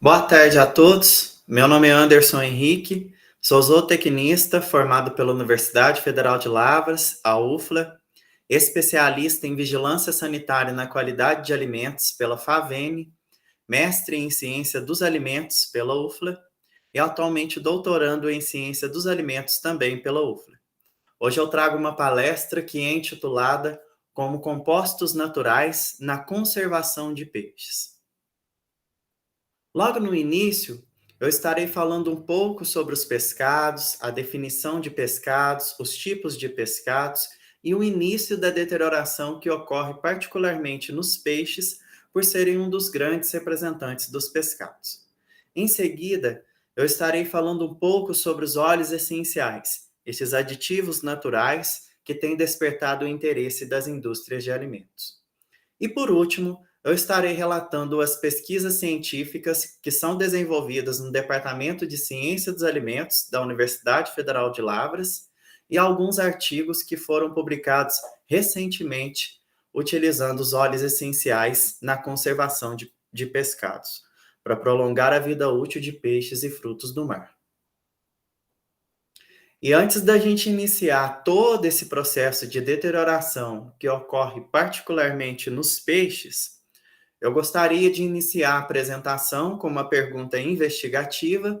Boa tarde a todos. Meu nome é Anderson Henrique, sou zootecnista formado pela Universidade Federal de Lavras, a UFLA, especialista em vigilância sanitária na qualidade de alimentos pela FAVENE, mestre em ciência dos alimentos pela UFLA e atualmente doutorando em ciência dos alimentos também pela UFLA. Hoje eu trago uma palestra que é intitulada Como compostos naturais na conservação de peixes. Logo no início, eu estarei falando um pouco sobre os pescados, a definição de pescados, os tipos de pescados e o início da deterioração que ocorre particularmente nos peixes, por serem um dos grandes representantes dos pescados. Em seguida, eu estarei falando um pouco sobre os óleos essenciais, esses aditivos naturais que têm despertado o interesse das indústrias de alimentos. E por último, eu estarei relatando as pesquisas científicas que são desenvolvidas no Departamento de Ciência dos Alimentos da Universidade Federal de Lavras e alguns artigos que foram publicados recentemente utilizando os óleos essenciais na conservação de pescados, para prolongar a vida útil de peixes e frutos do mar. E antes da gente iniciar todo esse processo de deterioração que ocorre particularmente nos peixes, eu gostaria de iniciar a apresentação com uma pergunta investigativa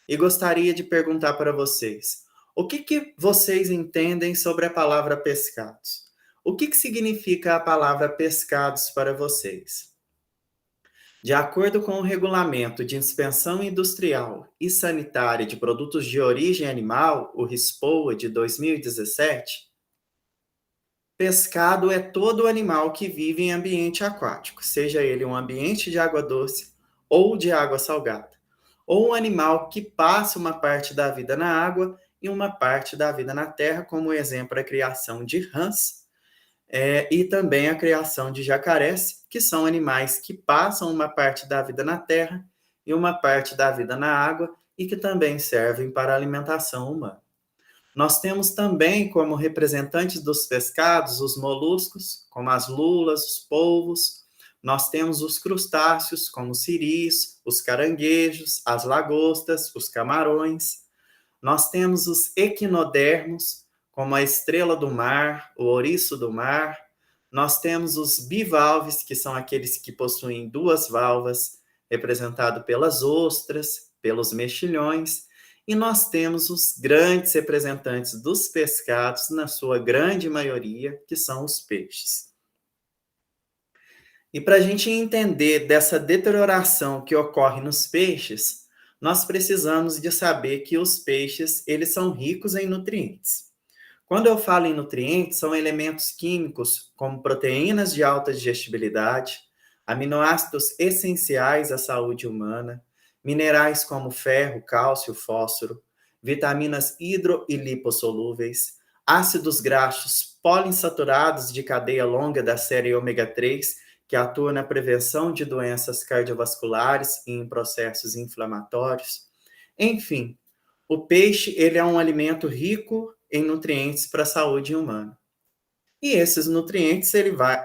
e gostaria de perguntar para vocês: o que vocês entendem sobre a palavra pescados? O que significa a palavra pescados para vocês? De acordo com o Regulamento de Inspeção Industrial e Sanitária de Produtos de Origem Animal, o RISPOA de 2017, pescado é todo animal que vive em ambiente aquático, seja ele um ambiente de água doce ou de água salgada, ou um animal que passa uma parte da vida na água e uma parte da vida na terra, como exemplo a criação de rãs, e também a criação de jacarés, que são animais que passam uma parte da vida na terra e uma parte da vida na água e que também servem para a alimentação humana. Nós temos também como representantes dos pescados os moluscos, como as lulas, os polvos. Nós temos os crustáceos, como os siris, os caranguejos, as lagostas, os camarões. Nós temos os equinodermos, como a estrela do mar, o ouriço do mar. Nós temos os bivalves, que são aqueles que possuem duas valvas, representado pelas ostras, pelos mexilhões. E nós temos os grandes representantes dos pescados, na sua grande maioria, que são os peixes. E para a gente entender dessa deterioração que ocorre nos peixes, nós precisamos de saber que os peixes, eles são ricos em nutrientes. Quando eu falo em nutrientes, são elementos químicos como proteínas de alta digestibilidade, aminoácidos essenciais à saúde humana, minerais como ferro, cálcio, fósforo, vitaminas hidro e lipossolúveis, ácidos graxos poliinsaturados de cadeia longa da série ômega 3, que atua na prevenção de doenças cardiovasculares e em processos inflamatórios. Enfim, o peixe ele é um alimento rico em nutrientes para a saúde humana. E esses nutrientes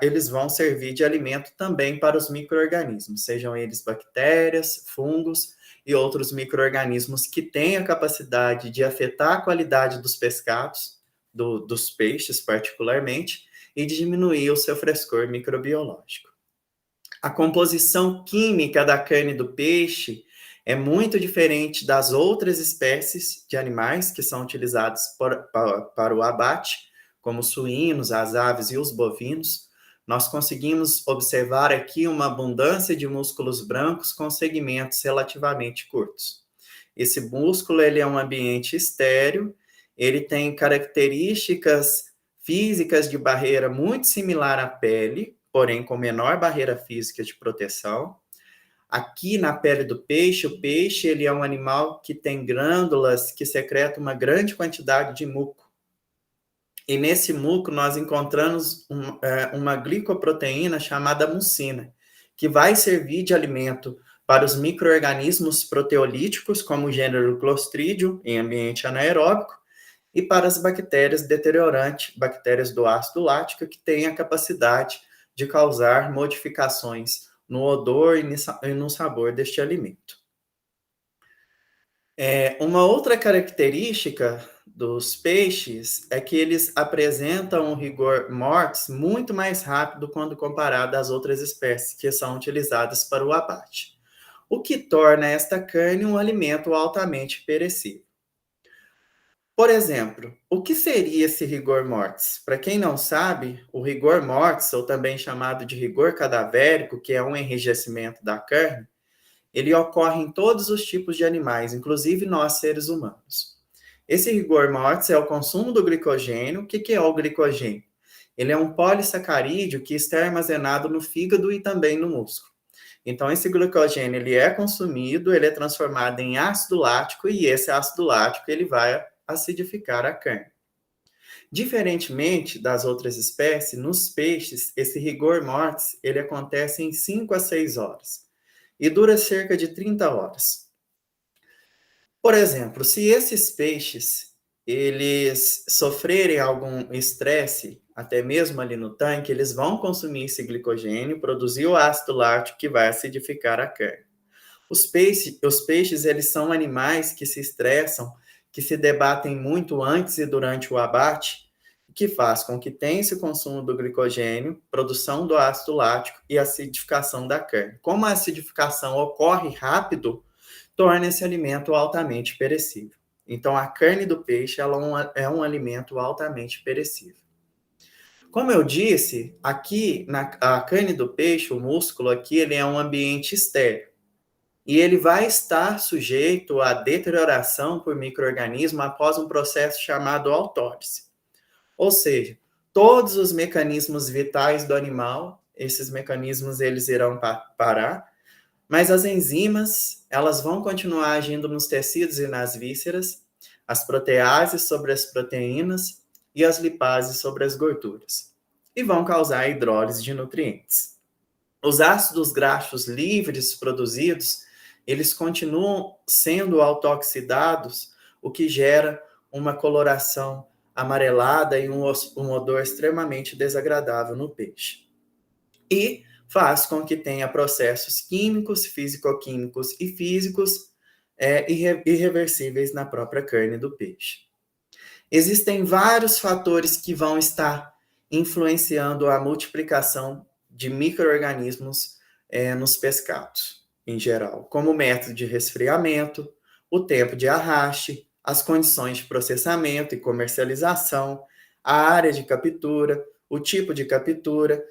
eles vão servir de alimento também para os micro-organismos, sejam eles bactérias, fungos e outros micro-organismos que têm a capacidade de afetar a qualidade dos pescados, dos peixes particularmente, e de diminuir o seu frescor microbiológico. A composição química da carne do peixe é muito diferente das outras espécies de animais que são utilizados para o abate, como os suínos, as aves e os bovinos. Nós conseguimos observar aqui uma abundância de músculos brancos com segmentos relativamente curtos. Esse músculo ele é um ambiente estéril, ele tem características físicas de barreira muito similar à pele, porém com menor barreira física de proteção. Aqui na pele do peixe, o peixe ele é um animal que tem glândulas que secretam uma grande quantidade de muco. E nesse muco nós encontramos uma glicoproteína chamada mucina, que vai servir de alimento para os micro-organismos proteolíticos, como o gênero Clostridium, em ambiente anaeróbico, e para as bactérias deteriorantes, bactérias do ácido lático, que têm a capacidade de causar modificações no odor e no sabor deste alimento. Uma outra característica dos peixes é que eles apresentam um rigor mortis muito mais rápido quando comparado às outras espécies que são utilizadas para o abate, o que torna esta carne um alimento altamente perecível. Por exemplo, o que seria esse rigor mortis? Para quem não sabe, o rigor mortis, ou também chamado de rigor cadavérico, que é um enrijecimento da carne, ele ocorre em todos os tipos de animais, inclusive nós, seres humanos. Esse rigor mortis é o consumo do glicogênio. O que é o glicogênio? Ele é um polissacarídeo que está armazenado no fígado e também no músculo. Então, esse glicogênio ele é consumido, ele é transformado em ácido lático e esse ácido lático ele vai acidificar a carne. Diferentemente das outras espécies, nos peixes, esse rigor mortis ele acontece em 5 a 6 horas e dura cerca de 30 horas. Por exemplo, se esses peixes eles sofrerem algum estresse, até mesmo ali no tanque, eles vão consumir esse glicogênio, produzir o ácido lático que vai acidificar a carne. Os peixes eles são animais que se estressam, que se debatem muito antes e durante o abate, que faz com que tenha esse consumo do glicogênio, produção do ácido lático e acidificação da carne. Como a acidificação ocorre rápido, torna esse alimento altamente perecível. Então, a carne do peixe ela é um alimento altamente perecível. Como eu disse, aqui a carne do peixe, o músculo aqui, ele é um ambiente estéril. E ele vai estar sujeito à deterioração por micro-organismo após um processo chamado autólise. Ou seja, todos os mecanismos vitais do animal, esses mecanismos eles irão parar, mas as enzimas, elas vão continuar agindo nos tecidos e nas vísceras, as proteases sobre as proteínas e as lipases sobre as gorduras, e vão causar a hidrólise de nutrientes. Os ácidos graxos livres produzidos, eles continuam sendo autooxidados, o que gera uma coloração amarelada e um odor extremamente desagradável no peixe. E faz com que tenha processos químicos, físico-químicos e físicos irreversíveis na própria carne do peixe. Existem vários fatores que vão estar influenciando a multiplicação de micro-organismos nos pescados, em geral, como o método de resfriamento, o tempo de arraste, as condições de processamento e comercialização, a área de captura, o tipo de captura,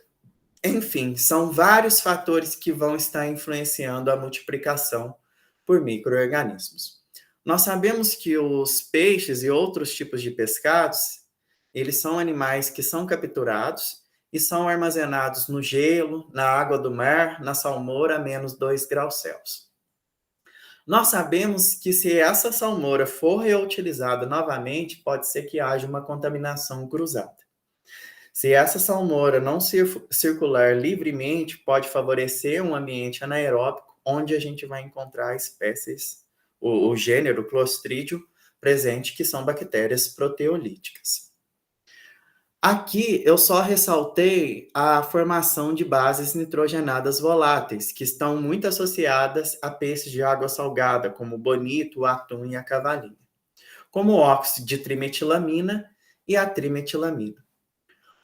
enfim, são vários fatores que vão estar influenciando a multiplicação por micro-organismos. Nós sabemos que os peixes e outros tipos de pescados, eles são animais que são capturados e são armazenados no gelo, na água do mar, na salmoura a menos 2 graus Celsius. Nós sabemos que se essa salmoura for reutilizada novamente, pode ser que haja uma contaminação cruzada. Se essa salmoura não circular livremente, pode favorecer um ambiente anaeróbico, onde a gente vai encontrar espécies, o gênero Clostridium presente, que são bactérias proteolíticas. Aqui eu só ressaltei a formação de bases nitrogenadas voláteis, que estão muito associadas a peixes de água salgada, como o bonito, o atum e a cavalinha, como o óxido de trimetilamina e a trimetilamina.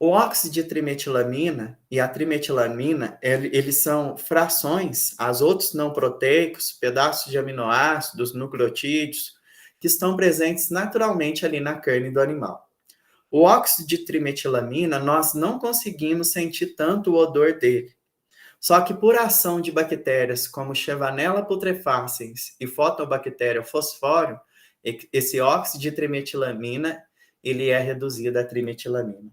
O óxido de trimetilamina e a trimetilamina, eles são frações, azotos não proteicos, pedaços de aminoácidos, nucleotídeos, que estão presentes naturalmente ali na carne do animal. O óxido de trimetilamina, nós não conseguimos sentir tanto o odor dele. Só que por ação de bactérias como Shevanella putrefaciens e Photobacteria fosfório, esse óxido de trimetilamina, ele é reduzido a trimetilamina,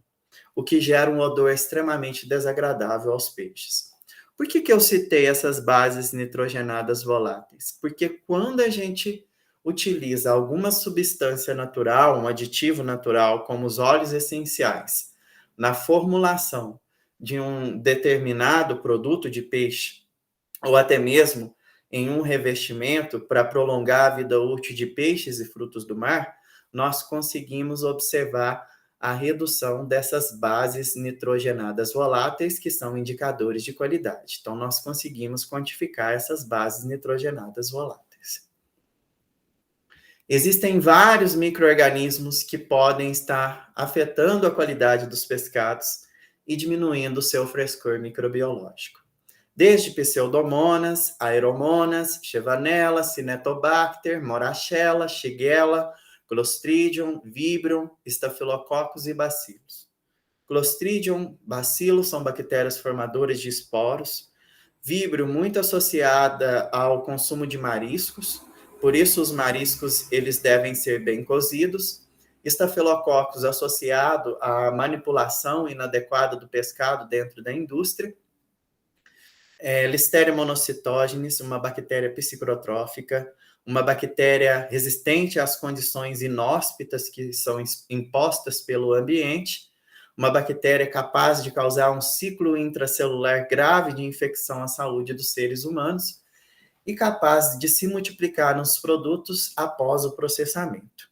o que gera um odor extremamente desagradável aos peixes. Por que eu citei essas bases nitrogenadas voláteis? Porque quando a gente utiliza alguma substância natural, um aditivo natural, como os óleos essenciais, na formulação de um determinado produto de peixe, ou até mesmo em um revestimento para prolongar a vida útil de peixes e frutos do mar, nós conseguimos observar a redução dessas bases nitrogenadas voláteis, que são indicadores de qualidade. Então, nós conseguimos quantificar essas bases nitrogenadas voláteis. Existem vários micro-organismos que podem estar afetando a qualidade dos pescados e diminuindo o seu frescor microbiológico. Desde pseudomonas, aeromonas, Shevanella, Cinetobacter, Morachella, Shigella, Clostridium, Vibrio, Staphylococcus e Bacillus. Clostridium, Bacillus são bactérias formadoras de esporos. Vibrio, muito associada ao consumo de mariscos, por isso os mariscos eles devem ser bem cozidos. Staphylococcus, associado à manipulação inadequada do pescado dentro da indústria. Listeria monocytogenes, uma bactéria psicrotrófica, uma bactéria resistente às condições inóspitas que são impostas pelo ambiente, uma bactéria capaz de causar um ciclo intracelular grave de infecção à saúde dos seres humanos e capaz de se multiplicar nos produtos após o processamento.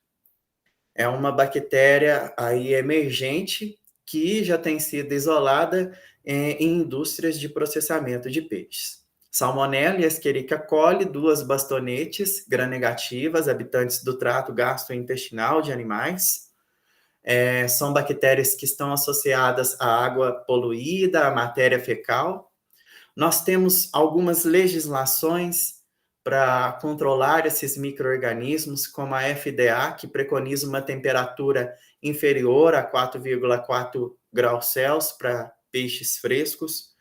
É uma bactéria aí emergente que já tem sido isolada em indústrias de processamento de peixes. Salmonella e Escherichia coli, duas bastonetes gram-negativas, habitantes do trato gastrointestinal de animais. São bactérias que estão associadas à água poluída, à matéria fecal. Nós temos algumas legislações para controlar esses micro-organismos, como a FDA, que preconiza uma temperatura inferior a 4,4 graus Celsius para peixes frescos.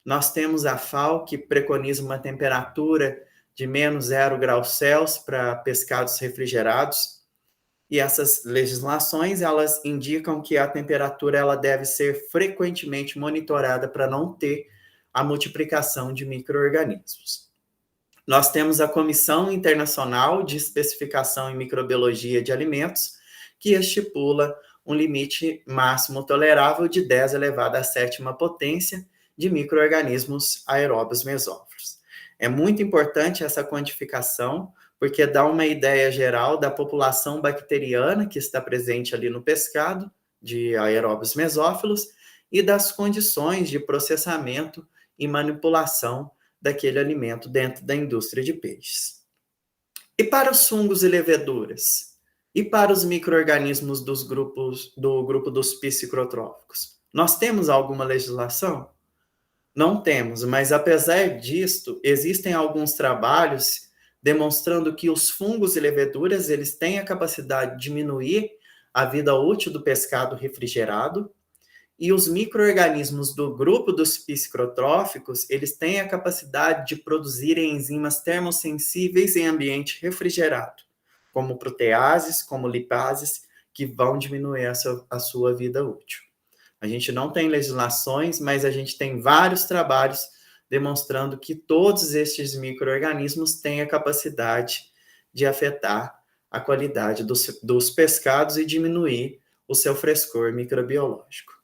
Nós temos a FAO, que preconiza uma temperatura de menos 0 graus Celsius para pescados refrigerados. E essas legislações, elas indicam que a temperatura ela deve ser frequentemente monitorada para não ter a multiplicação de micro-organismos. Nós temos a Comissão Internacional de Especificação em Microbiologia de Alimentos, que estipula um limite máximo tolerável de 10 elevado à sétima potência de micro-organismos aeróbios mesófilos. É muito importante essa quantificação, porque dá uma ideia geral da população bacteriana que está presente ali no pescado, de aeróbios mesófilos, e das condições de processamento e manipulação daquele alimento dentro da indústria de peixes. E para os fungos e leveduras? E para os micro-organismos do grupo dos psicrotróficos? Nós temos alguma legislação? Não temos, mas apesar disto, existem alguns trabalhos demonstrando que os fungos e leveduras eles têm a capacidade de diminuir a vida útil do pescado refrigerado, e os micro-organismos do grupo dos psicrotróficos, eles têm a capacidade de produzir enzimas termossensíveis em ambiente refrigerado, como proteases, como lipases, que vão diminuir a sua vida útil. A gente não tem legislações, mas a gente tem vários trabalhos demonstrando que todos estes micro-organismos têm a capacidade de afetar a qualidade dos pescados e diminuir o seu frescor microbiológico.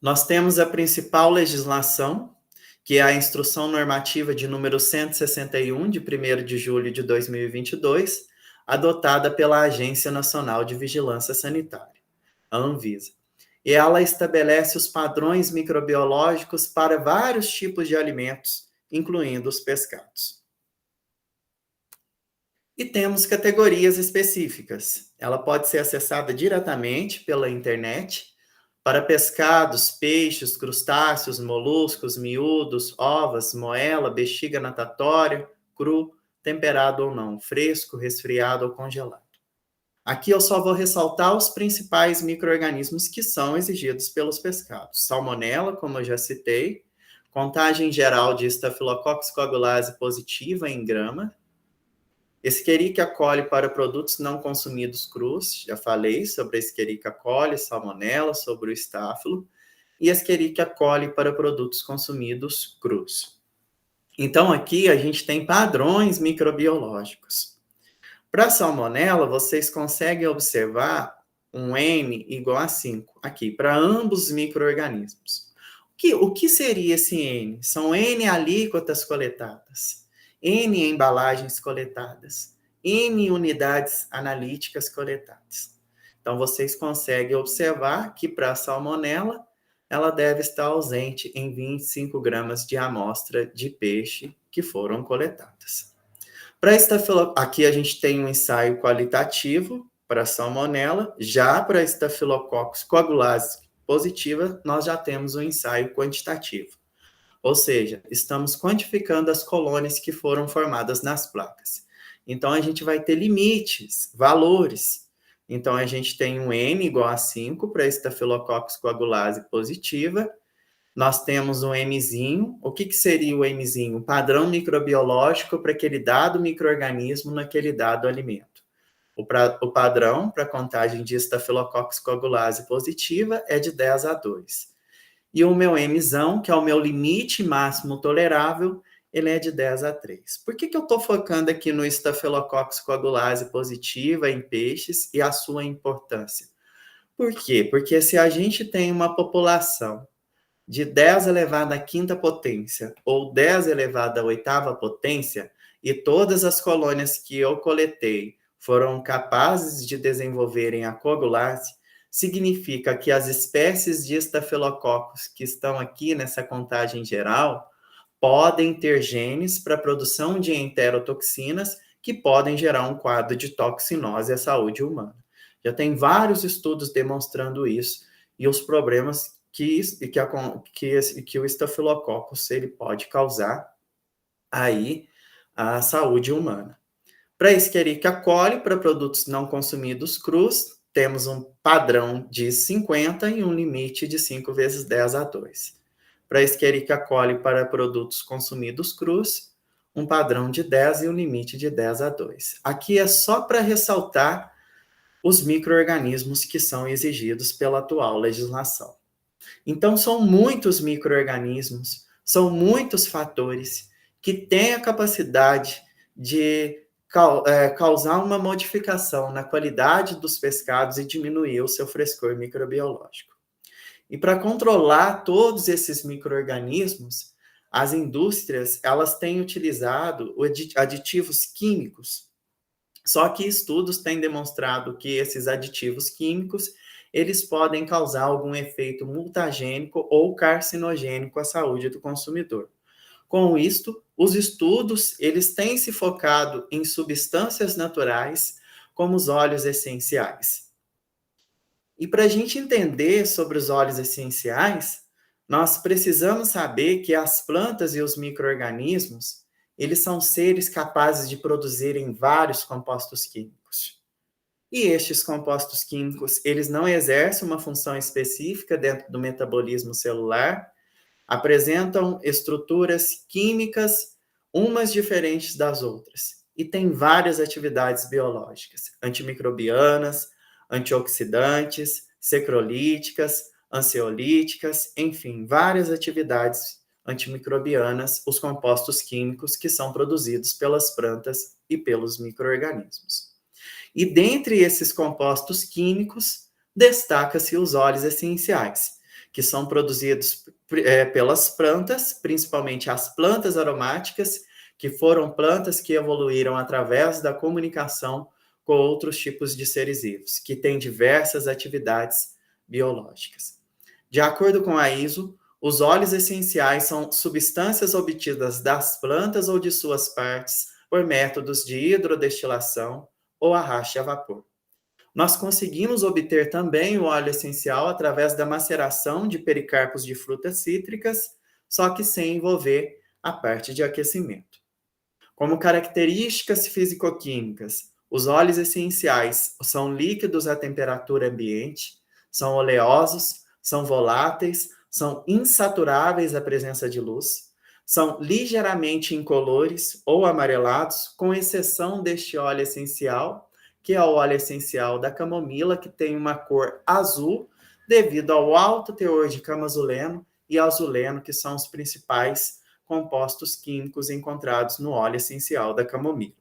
Nós temos a principal legislação, que é a Instrução Normativa de número 161, de 1º de julho de 2022, adotada pela Agência Nacional de Vigilância Sanitária, a Anvisa. E ela estabelece os padrões microbiológicos para vários tipos de alimentos, incluindo os pescados. E temos categorias específicas. Ela pode ser acessada diretamente pela internet, para pescados, peixes, crustáceos, moluscos, miúdos, ovas, moela, bexiga natatória, cru, temperado ou não, fresco, resfriado ou congelado. Aqui eu só vou ressaltar os principais micro-organismos que são exigidos pelos pescados. Salmonella, como eu já citei, contagem geral de Staphylococcus coagulase positiva em grama, Escherichia coli para produtos não consumidos crus, já falei sobre a Escherichia coli, Salmonella, sobre o estáfilo, e Escherichia coli para produtos consumidos crus. Então, aqui a gente tem padrões microbiológicos. Para a Salmonella, vocês conseguem observar um N igual a 5, aqui, para ambos os micro-organismos. O que seria esse N? São N alíquotas coletadas. N embalagens coletadas, N unidades analíticas coletadas. Então, vocês conseguem observar que para a salmonela, ela deve estar ausente em 25 gramas de amostra de peixe que foram coletadas. Para aqui a gente tem um ensaio qualitativo para salmonela, já para Staphylococcus coagulase positiva, nós já temos um ensaio quantitativo. Ou seja, estamos quantificando as colônias que foram formadas nas placas. Então, a gente vai ter limites, valores. Então, a gente tem um N igual a 5 para Staphylococcus coagulase positiva. Nós temos um Mzinho. O que seria o Mzinho? Padrão microbiológico para aquele dado micro-organismo naquele dado alimento. O padrão para contagem de Staphylococcus coagulase positiva é de 10 a 2. E o meu Mzão, que é o meu limite máximo tolerável, ele é de 10 a 3. Por que eu estou focando aqui no Staphylococcus coagulase positiva em peixes e a sua importância? Por quê? Porque se a gente tem uma população de 10 elevado à quinta potência ou 10 elevado à oitava potência, e todas as colônias que eu coletei foram capazes de desenvolverem a coagulase, significa que as espécies de estafilococos que estão aqui nessa contagem geral podem ter genes para a produção de enterotoxinas que podem gerar um quadro de toxinose à saúde humana. Já tem vários estudos demonstrando isso e os problemas que o estafilococcus ele pode causar aí à saúde humana. Para Escherichia coli, para produtos não consumidos crus, temos um padrão de 50 e um limite de 5 vezes 10 a 2. Para Escherichia coli, para produtos consumidos crus, um padrão de 10 e um limite de 10 a 2. Aqui é só para ressaltar os micro-organismos que são exigidos pela atual legislação. Então, são muitos micro-organismos, são muitos fatores que têm a capacidade de causar uma modificação na qualidade dos pescados e diminuir o seu frescor microbiológico. E para controlar todos esses micro-organismos, as indústrias elas têm utilizado aditivos químicos. Só que estudos têm demonstrado que esses aditivos químicos eles podem causar algum efeito mutagênico ou carcinogênico à saúde do consumidor. Com isto, os estudos eles têm se focado em substâncias naturais, como os óleos essenciais. E para a gente entender sobre os óleos essenciais, nós precisamos saber que as plantas e os micro-organismos, eles são seres capazes de produzirem vários compostos químicos. E estes compostos químicos, eles não exercem uma função específica dentro do metabolismo celular, apresentam estruturas químicas, umas diferentes das outras, e têm várias atividades biológicas, antimicrobianas, antioxidantes, secrolíticas, ansiolíticas, enfim, várias atividades antimicrobianas, os compostos químicos que são produzidos pelas plantas e pelos micro-organismos. E dentre esses compostos químicos, destaca-se os óleos essenciais, que são produzidos pelas plantas, principalmente as plantas aromáticas, que foram plantas que evoluíram através da comunicação com outros tipos de seres vivos, que têm diversas atividades biológicas. De acordo com a ISO, os óleos essenciais são substâncias obtidas das plantas ou de suas partes por métodos de hidrodestilação ou arraste a vapor. Nós conseguimos obter também o óleo essencial através da maceração de pericarpos de frutas cítricas, só que sem envolver a parte de aquecimento. Como características fisicoquímicas, os óleos essenciais são líquidos à temperatura ambiente, são oleosos, são voláteis, são insaturáveis à presença de luz, são ligeiramente incolores ou amarelados, com exceção deste óleo essencial, que é o óleo essencial da camomila, que tem uma cor azul, devido ao alto teor de camazuleno e azuleno, que são os principais compostos químicos encontrados no óleo essencial da camomila.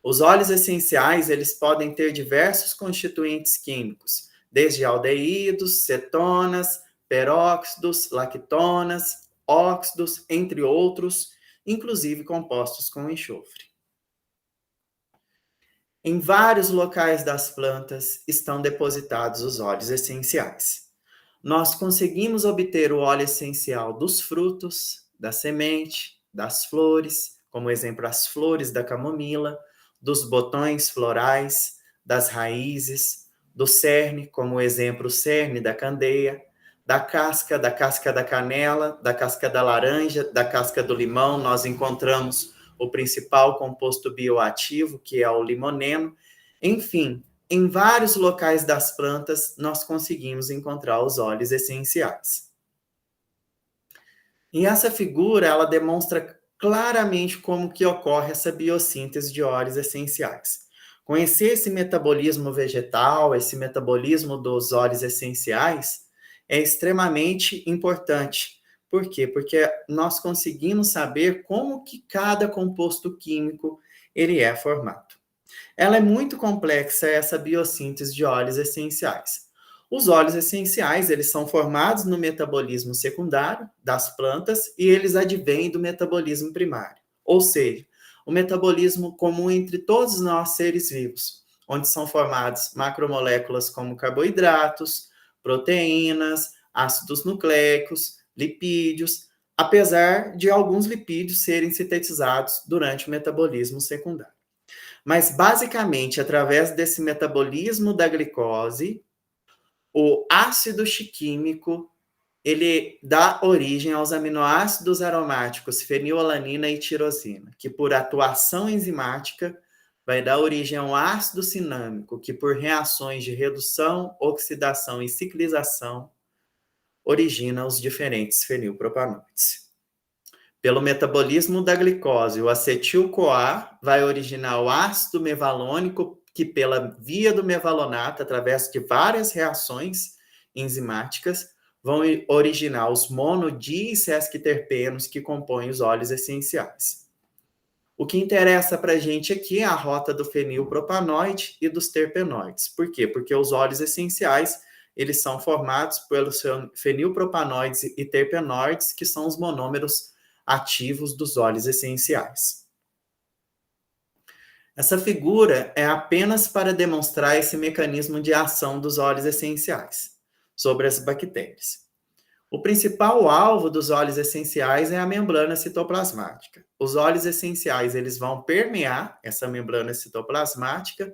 Os óleos essenciais, eles podem ter diversos constituintes químicos, desde aldeídos, cetonas, peróxidos, lactonas, óxidos, entre outros, inclusive compostos com enxofre. Em vários locais das plantas estão depositados os óleos essenciais. Nós conseguimos obter o óleo essencial dos frutos, da semente, das flores, como exemplo, as flores da camomila, dos botões florais, das raízes, do cerne, como exemplo, o cerne da candeia, da casca da canela, da casca da laranja, da casca do limão, nós encontramos o principal composto bioativo, que é o limoneno. Enfim, em vários locais das plantas, nós conseguimos encontrar os óleos essenciais. E essa figura, ela demonstra claramente como que ocorre essa biossíntese de óleos essenciais. Conhecer esse metabolismo vegetal, esse metabolismo dos óleos essenciais, é extremamente importante. Por quê? Porque nós conseguimos saber como que cada composto químico ele é formado. Ela é muito complexa, essa biossíntese de óleos essenciais. Os óleos essenciais, eles são formados no metabolismo secundário das plantas e eles advêm do metabolismo primário. Ou seja, o metabolismo comum entre todos nós seres vivos, onde são formados macromoléculas como carboidratos, proteínas, ácidos nucleicos, lipídios, apesar de alguns lipídios serem sintetizados durante o metabolismo secundário. Mas, basicamente, através desse metabolismo da glicose, o ácido chiquímico, ele dá origem aos aminoácidos aromáticos fenilalanina e tirosina, que por atuação enzimática vai dar origem ao ácido cinâmico, que por reações de redução, oxidação e ciclização origina os diferentes fenilpropanoides. Pelo metabolismo da glicose, o acetil-CoA vai originar o ácido mevalônico, que pela via do mevalonato, através de várias reações enzimáticas, vão originar os monodiisesquiterpenos que compõem os óleos essenciais. O que interessa para a gente aqui é a rota do fenilpropanoide e dos terpenoides. Por quê? Porque os óleos essenciais, eles são formados pelos fenilpropanoides e terpenoides, que são os monômeros ativos dos óleos essenciais. Essa figura é apenas para demonstrar esse mecanismo de ação dos óleos essenciais sobre as bactérias. O principal alvo dos óleos essenciais é a membrana citoplasmática. Os óleos essenciais, eles vão permear essa membrana citoplasmática,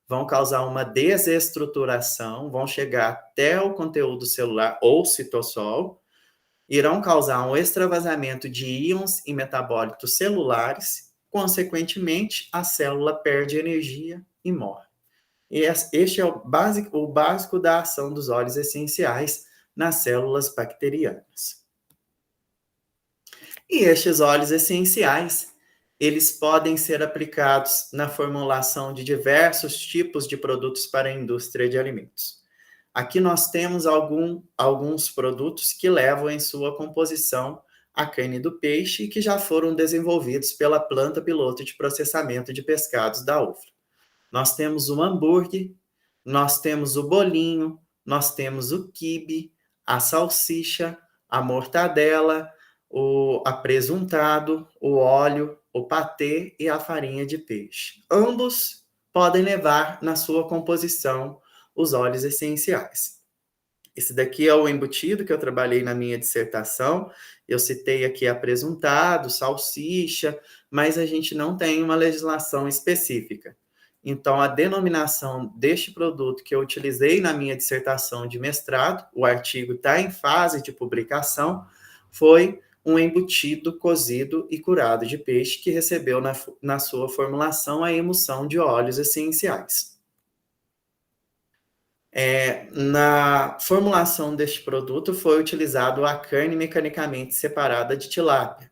vão causar uma desestruturação, vão chegar até o conteúdo celular ou citossol, irão causar um extravasamento de íons e metabólitos celulares, consequentemente, a célula perde energia e morre. E este é o básico da ação dos óleos essenciais nas células bacterianas. E estes óleos essenciais, eles podem ser aplicados na formulação de diversos tipos de produtos para a indústria de alimentos. Aqui nós temos alguns produtos que levam em sua composição a carne do peixe e que já foram desenvolvidos pela planta piloto de processamento de pescados da UFLA. Nós temos o hambúrguer, nós temos o bolinho, nós temos o quibe, a salsicha, a mortadela, o apresuntado, o óleo, o patê e a farinha de peixe. Ambos podem levar na sua composição os óleos essenciais. Esse daqui é o embutido que eu trabalhei na minha dissertação. Eu citei aqui apresuntado, salsicha, mas a gente não tem uma legislação específica. Então, a denominação deste produto que eu utilizei na minha dissertação de mestrado, o artigo está em fase de publicação, foi um embutido cozido e curado de peixe que recebeu na sua formulação a emulsão de óleos essenciais. Na formulação deste produto foi utilizado a carne mecanicamente separada de tilápia,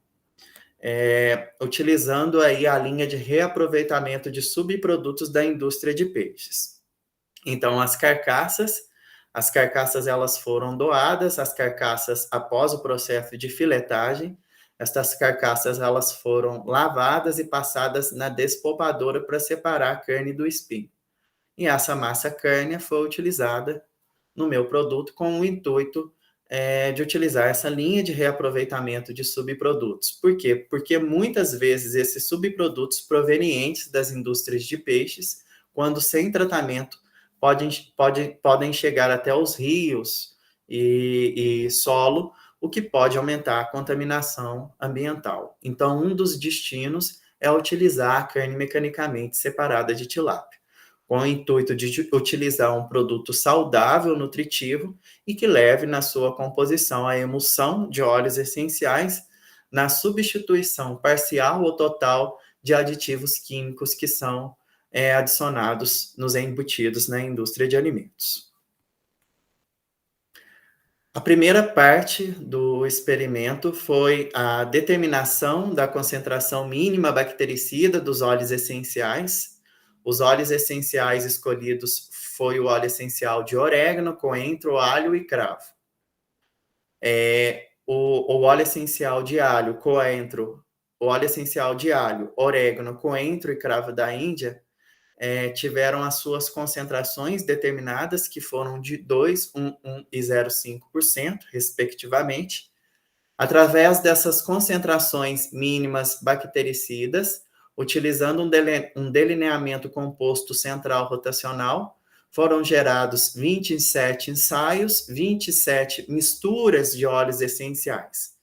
utilizando aí a linha de reaproveitamento de subprodutos da indústria de peixes. Então, as carcaças elas foram doadas, as carcaças após o processo de filetagem, estas carcaças elas foram lavadas e passadas na despolpadora para separar a carne do espinho. E essa massa cárnea foi utilizada no meu produto com o intuito de utilizar essa linha de reaproveitamento de subprodutos. Por quê? Porque muitas vezes esses subprodutos provenientes das indústrias de peixes quando sem tratamento, podem chegar até os rios e solo, o que pode aumentar a contaminação ambiental. Então, um dos destinos é utilizar a carne mecanicamente separada de tilápia, com o intuito de utilizar um produto saudável, nutritivo e que leve na sua composição a emulsão de óleos essenciais na substituição parcial ou total de aditivos químicos que são adicionados nos embutidos na indústria de alimentos. A primeira parte do experimento foi a determinação da concentração mínima bactericida dos óleos essenciais. Os óleos essenciais escolhidos foi o óleo essencial de orégano, coentro, alho e cravo. O óleo essencial de alho, coentro, o óleo essencial de alho, orégano, coentro e cravo da Índia tiveram as suas concentrações determinadas, que foram de 2, 1, 1 e 0,5%, respectivamente. Através dessas concentrações mínimas bactericidas, utilizando um delineamento composto central rotacional, foram gerados 27 ensaios, 27 misturas de óleos essenciais.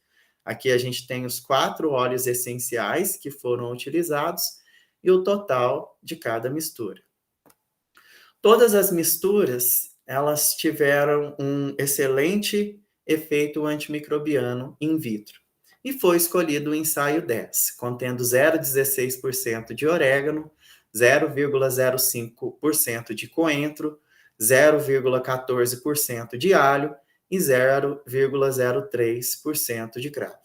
Aqui a gente tem os 4 óleos essenciais que foram utilizados e o total de cada mistura. Todas as misturas, elas tiveram um excelente efeito antimicrobiano in vitro. E foi escolhido o ensaio 10, contendo 0,16% de orégano, 0,05% de coentro, 0,14% de alho e 0,03% de cravo,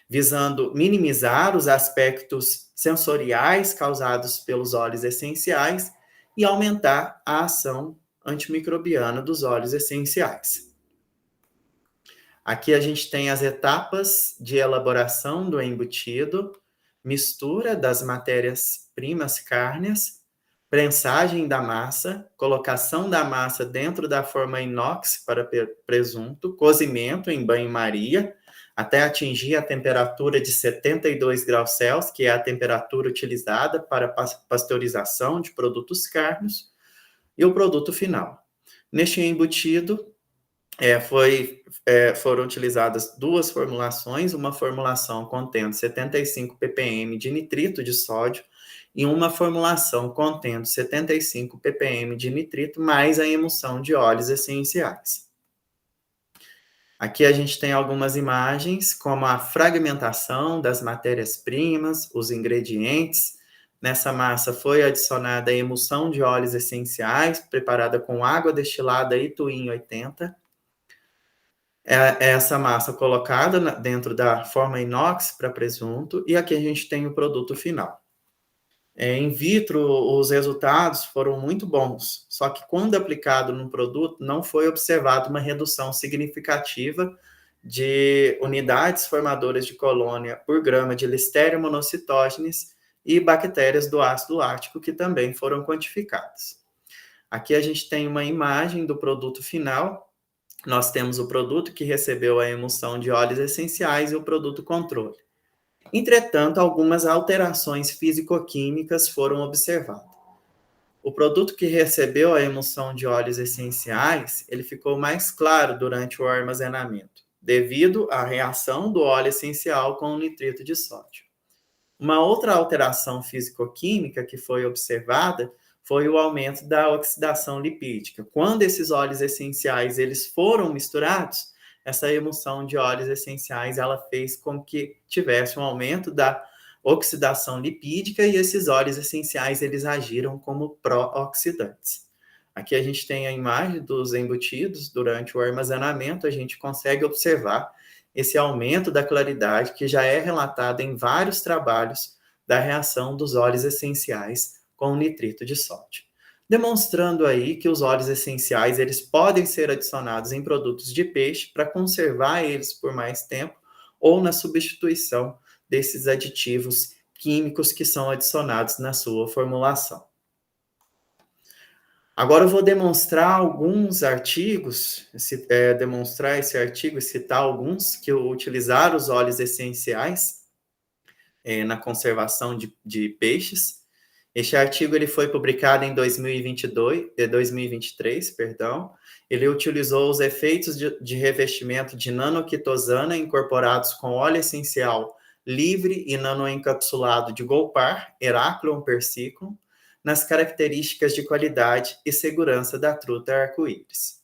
visando minimizar os aspectos sensoriais causados pelos óleos essenciais e aumentar a ação antimicrobiana dos óleos essenciais. Aqui a gente tem as etapas de elaboração do embutido, mistura das matérias-primas cárneas, prensagem da massa, colocação da massa dentro da forma inox para presunto, cozimento em banho-maria, até atingir a temperatura de 72 graus Celsius, que é a temperatura utilizada para pasteurização de produtos cárneos, e o produto final. Neste embutido, foram utilizadas 2 formulações, uma formulação contendo 75 ppm de nitrito de sódio e uma formulação contendo 75 ppm de nitrito mais a emulsão de óleos essenciais. Aqui a gente tem algumas imagens, como a fragmentação das matérias-primas, os ingredientes. Nessa massa foi adicionada a emulsão de óleos essenciais, preparada com água destilada e Twin 80. Essa massa colocada dentro da forma inox para presunto, e aqui a gente tem o produto final. In vitro, os resultados foram muito bons, só que quando aplicado no produto, não foi observada uma redução significativa de unidades formadoras de colônia por grama de Listeria monocytogenes e bactérias do ácido lático, que também foram quantificadas. Aqui a gente tem uma imagem do produto final. Nós temos o produto que recebeu a emulsão de óleos essenciais e o produto controle. Entretanto, algumas alterações físico-químicas foram observadas. O produto que recebeu a emulsão de óleos essenciais, ele ficou mais claro durante o armazenamento, devido à reação do óleo essencial com o nitrito de sódio. Uma outra alteração físico-química que foi observada foi o aumento da oxidação lipídica. Quando esses óleos essenciais eles foram misturados, essa emulsão de óleos essenciais ela fez com que tivesse um aumento da oxidação lipídica e esses óleos essenciais eles agiram como pró-oxidantes. Aqui a gente tem a imagem dos embutidos durante o armazenamento, a gente consegue observar esse aumento da claridade que já é relatado em vários trabalhos da reação dos óleos essenciais com o nitrito de sódio, demonstrando aí que os óleos essenciais eles podem ser adicionados em produtos de peixe para conservar eles por mais tempo ou na substituição desses aditivos químicos que são adicionados na sua formulação. Agora eu vou demonstrar alguns artigos, demonstrar esse artigo e citar alguns que utilizaram os óleos essenciais na conservação de peixes. Este artigo ele foi publicado em 2023, perdão. Ele utilizou os efeitos de revestimento de nanoquitosana incorporados com óleo essencial livre e nanoencapsulado de Golpar, Heracleum persicum, nas características de qualidade e segurança da truta arco-íris.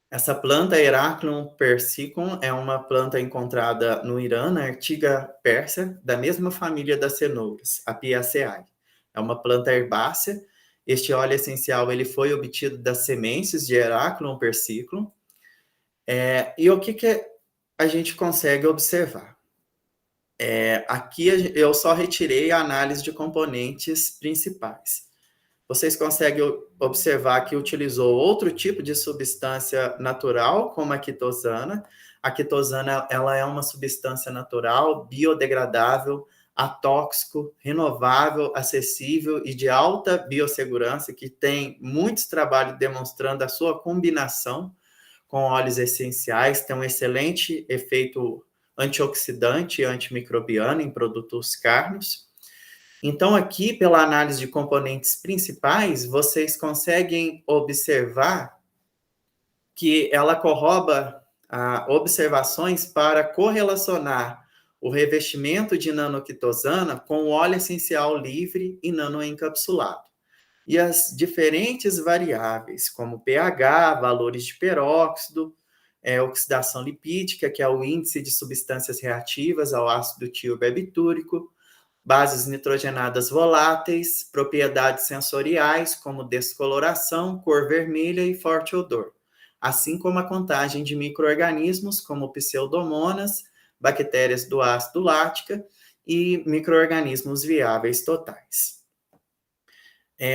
Essa planta, Heracleum persicum, é uma planta encontrada no Irã, na Artiga Pérsia, da mesma família das cenouras, Apiaceae. É uma planta herbácea. Este óleo essencial ele foi obtido das sementes de Heracleum persicum. E o que a gente consegue observar? Aqui eu só retirei a análise de componentes principais. Vocês conseguem observar que utilizou outro tipo de substância natural, como a quitosana. A quitosana ela é uma substância natural, biodegradável, atóxico, renovável, acessível e de alta biossegurança, que tem muitos trabalhos demonstrando a sua combinação com óleos essenciais, tem um excelente efeito antioxidante e antimicrobiano em produtos carnos. Então, aqui, pela análise de componentes principais, vocês conseguem observar que ela corrobora observações para correlacionar o revestimento de nanoquitosana com o óleo essencial livre e nanoencapsulado. E as diferentes variáveis, como pH, valores de peróxido, oxidação lipídica, que é o índice de substâncias reativas ao ácido tiobarbitúrico, bases nitrogenadas voláteis, propriedades sensoriais, como descoloração, cor vermelha e forte odor, assim como a contagem de micro-organismos, como pseudomonas, bactérias do ácido lática e micro-organismos viáveis totais.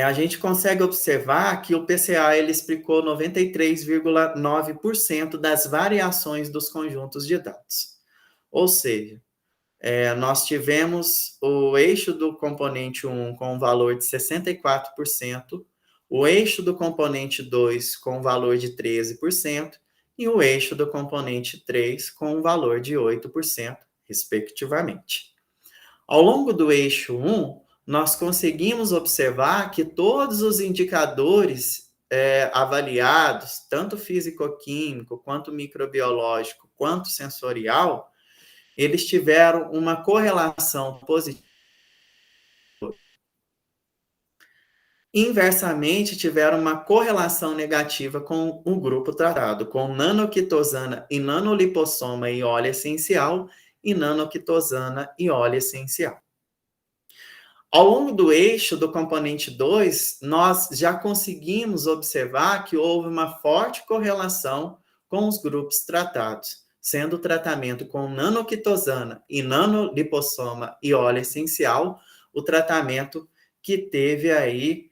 A gente consegue observar que o PCA ele explicou 93,9% das variações dos conjuntos de dados. Ou seja, nós tivemos o eixo do componente 1 com um valor de 64%, o eixo do componente 2 com um valor de 13% e o eixo do componente 3 com um valor de 8%, respectivamente. Ao longo do eixo 1, nós conseguimos observar que todos os indicadores avaliados, tanto físico-químico, quanto microbiológico, quanto sensorial, eles tiveram uma correlação positiva. Inversamente, tiveram uma correlação negativa com o grupo tratado, com nanoquitosana e nanolipossoma e óleo essencial, e nanoquitosana e óleo essencial. Ao longo do eixo do componente 2, nós já conseguimos observar que houve uma forte correlação com os grupos tratados, sendo o tratamento com nanoquitosana e nanolipossoma e óleo essencial o tratamento que teve aí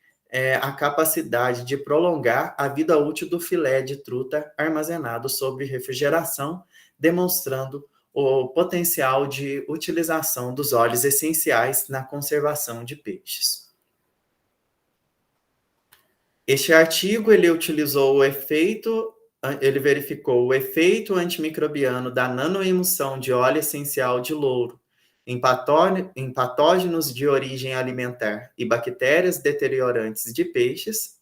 a capacidade de prolongar a vida útil do filé de truta armazenado sob refrigeração, demonstrando o potencial de utilização dos óleos essenciais na conservação de peixes. Este artigo ele verificou o efeito antimicrobiano da nanoemulsão de óleo essencial de louro em patógenos de origem alimentar e bactérias deteriorantes de peixes.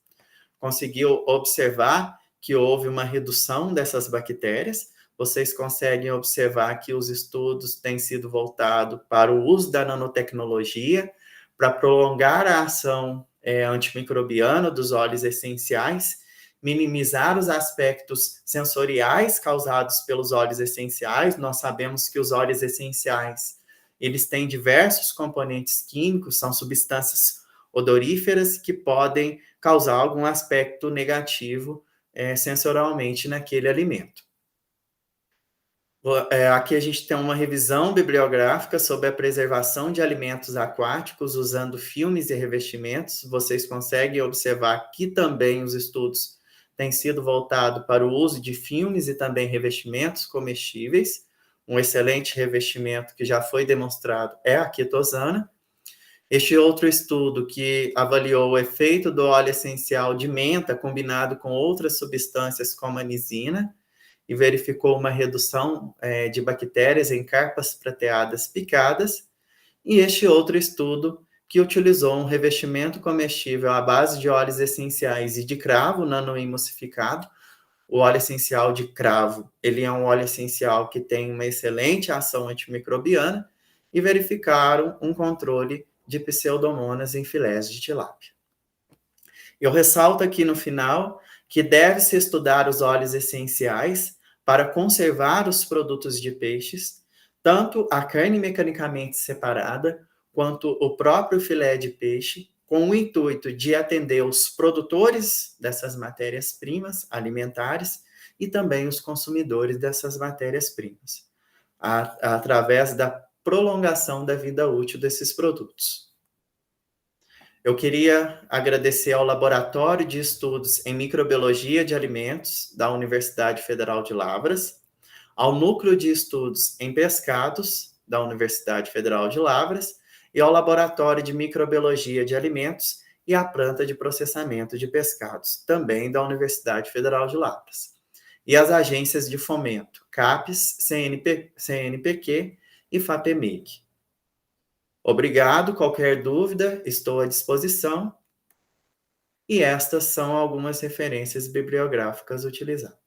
Conseguiu observar que houve uma redução dessas bactérias. Vocês conseguem observar que os estudos têm sido voltados para o uso da nanotecnologia para prolongar a ação antimicrobiana dos óleos essenciais, minimizar os aspectos sensoriais causados pelos óleos essenciais. Nós sabemos que os óleos essenciais, eles têm diversos componentes químicos, são substâncias odoríferas que podem causar algum aspecto negativo sensorialmente naquele alimento. Aqui a gente tem uma revisão bibliográfica sobre a preservação de alimentos aquáticos usando filmes e revestimentos. Vocês conseguem observar que também os estudos têm sido voltados para o uso de filmes e também revestimentos comestíveis. Um excelente revestimento que já foi demonstrado é a quitosana. Este outro estudo que avaliou o efeito do óleo essencial de menta combinado com outras substâncias como a nisina, e verificou uma redução de bactérias em carpas prateadas picadas, e este outro estudo que utilizou um revestimento comestível à base de óleos essenciais e de cravo nanoemulsificado. O óleo essencial de cravo, ele é um óleo essencial que tem uma excelente ação antimicrobiana, e verificaram um controle de pseudomonas em filés de tilápia. Eu ressalto aqui no final que deve-se estudar os óleos essenciais para conservar os produtos de peixes, tanto a carne mecanicamente separada, quanto o próprio filé de peixe, com o intuito de atender os produtores dessas matérias-primas alimentares e também os consumidores dessas matérias-primas, através da prolongação da vida útil desses produtos. Eu queria agradecer ao Laboratório de Estudos em Microbiologia de Alimentos da Universidade Federal de Lavras, ao Núcleo de Estudos em Pescados da Universidade Federal de Lavras e ao Laboratório de Microbiologia de Alimentos e à Planta de Processamento de Pescados, também da Universidade Federal de Lavras. E as agências de fomento, CAPES, CNPq e FAPEMIG. Obrigado, qualquer dúvida, estou à disposição. E estas são algumas referências bibliográficas utilizadas.